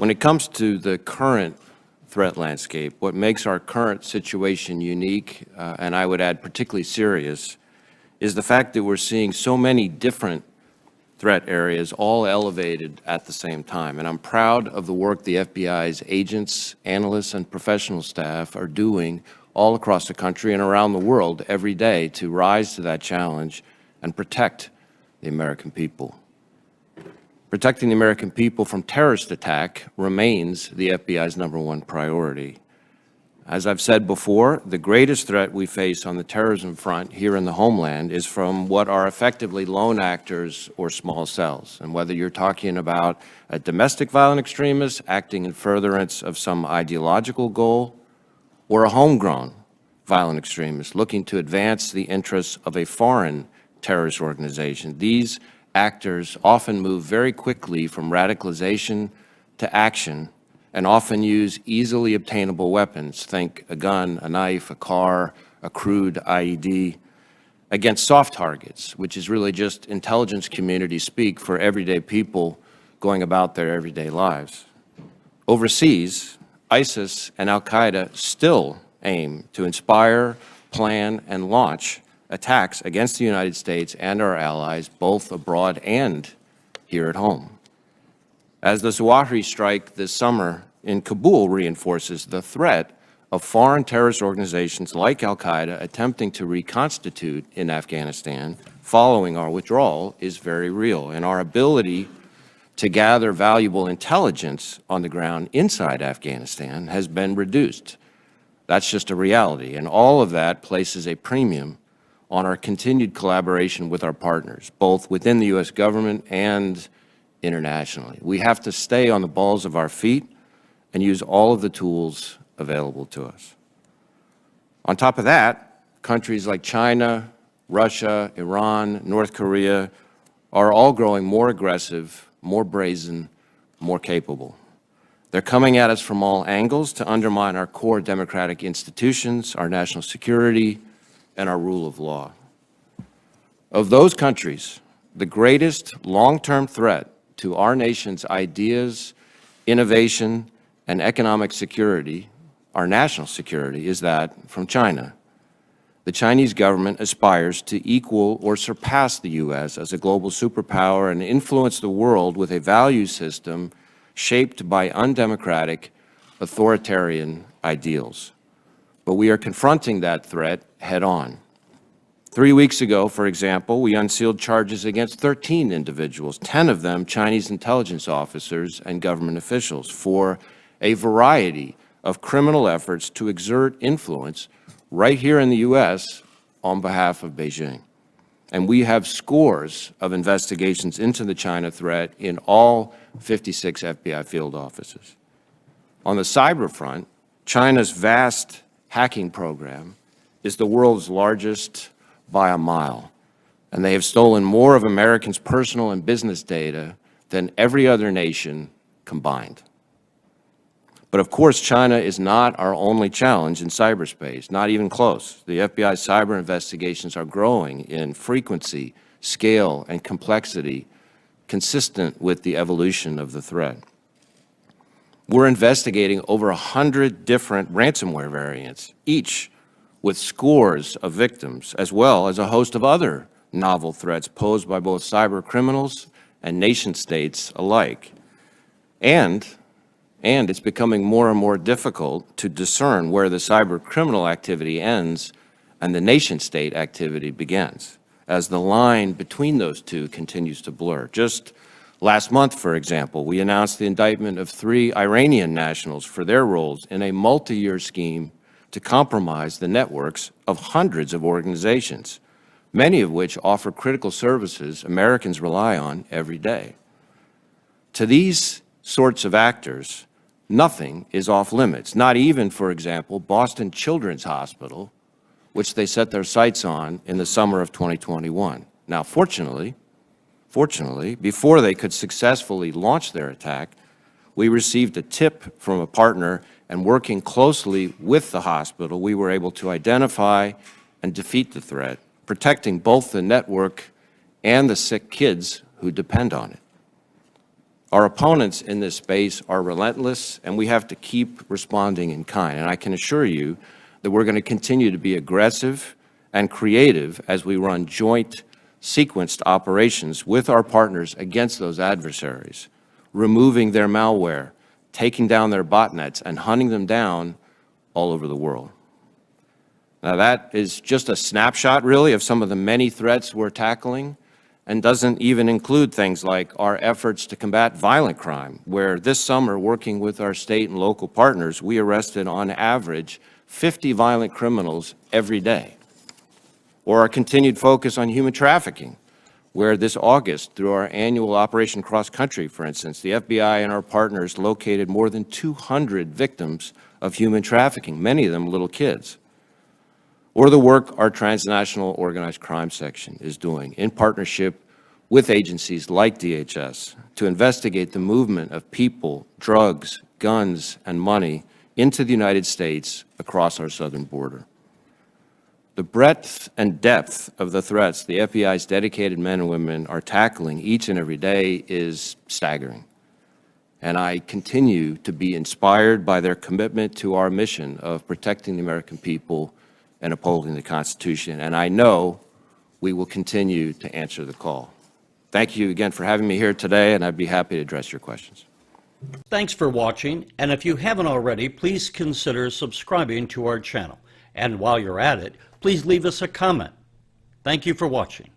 When it comes to the current threat landscape, what makes our current situation unique, and I would add particularly serious, is the fact that we're seeing so many different threat areas all elevated at the same time. And I'm proud of the work the FBI's agents, analysts, and professional staff are doing all across the country and around the world every day to rise to that challenge and protect the American people. Protecting the American people from terrorist attack remains the FBI's #1 priority. As I've said before, the greatest threat we face on the terrorism front here in the homeland is from what are effectively lone actors or small cells. And whether you're talking about a domestic violent extremist acting in furtherance of some ideological goal, or a homegrown violent extremist looking to advance the interests of a foreign terrorist organization, these actors often move very quickly from radicalization to action and often use easily obtainable weapons, think a gun, a knife, a car, a crude IED, against soft targets, which is really just intelligence community speak for everyday people going about their everyday lives. Overseas, ISIS and al-Qaeda still aim to inspire, plan, and launch attacks against the United States and our allies, both abroad and here at home. As the Zawahiri strike this summer in Kabul reinforces, the threat of foreign terrorist organizations like al-Qaeda attempting to reconstitute in Afghanistan following our withdrawal is very real, and our ability to gather valuable intelligence on the ground inside Afghanistan has been reduced. That's just a reality, and all of that places a premium on our continued collaboration with our partners, both within the U.S. government and internationally. We have to stay on the balls of our feet and use all of the tools available to us. On top of that, countries like China, Russia, Iran, North Korea are all growing more aggressive, more brazen, more capable. They're coming at us from all angles to undermine our core democratic institutions, our national security, and our rule of law. Of those countries, the greatest long-term threat to our nation's ideas, innovation, and economic security, our national security, is that from China. The Chinese government aspires to equal or surpass the U.S. as a global superpower and influence the world with a value system shaped by undemocratic, authoritarian ideals. But we are confronting that threat head-on. 3 weeks ago, for example, we unsealed charges against 13 individuals, 10 of them Chinese intelligence officers and government officials, for a variety of criminal efforts to exert influence right here in the U.S. on behalf of Beijing. And we have scores of investigations into the China threat in all 56 FBI field offices. On the cyber front, China's vast hacking program is the world's largest by a mile, and they have stolen more of Americans' personal and business data than every other nation combined. But of course, China is not our only challenge in cyberspace, not even close. The FBI's cyber investigations are growing in frequency, scale, and complexity consistent with the evolution of the threat. We're investigating over 100 different ransomware variants, each with scores of victims, as well as a host of other novel threats posed by both cyber criminals and nation states alike. And it's becoming more and more difficult to discern where the cyber criminal activity ends and the nation-state activity begins, as the line between those two continues to blur. Just last month, for example, we announced the indictment of 3 Iranian nationals for their roles in a multi-year scheme to compromise the networks of hundreds of organizations, many of which offer critical services Americans rely on every day. To these sorts of actors, nothing is off limits, not even, for example, Boston Children's Hospital, which they set their sights on in the summer of 2021. Now, fortunately, before they could successfully launch their attack, we received a tip from a partner, and working closely with the hospital, we were able to identify and defeat the threat, protecting both the network and the sick kids who depend on it. Our opponents in this space are relentless, and we have to keep responding in kind. And I can assure you that we're going to continue to be aggressive and creative as we run joint sequenced operations with our partners against those adversaries, removing their malware, taking down their botnets, and hunting them down all over the world. Now, that is just a snapshot, really, of some of the many threats we're tackling, and doesn't even include things like our efforts to combat violent crime, where this summer, working with our state and local partners, we arrested on average 50 violent criminals every day. Or our continued focus on human trafficking, where this August, through our annual Operation Cross Country, for instance, the FBI and our partners located more than 200 victims of human trafficking, many of them little kids. Or the work our transnational organized crime section is doing in partnership with agencies like DHS to investigate the movement of people, drugs, guns, and money into the United States across our southern border. The breadth and depth of the threats the FBI's dedicated men and women are tackling each and every day is staggering. And I continue to be inspired by their commitment to our mission of protecting the American people and upholding the Constitution. And I know we will continue to answer the call. Thank you again for having me here today, and I'd be happy to address your questions. Thanks for watching, and if you haven't already, please consider subscribing to our channel. And while you're at it, please leave us a comment. Thank you for watching.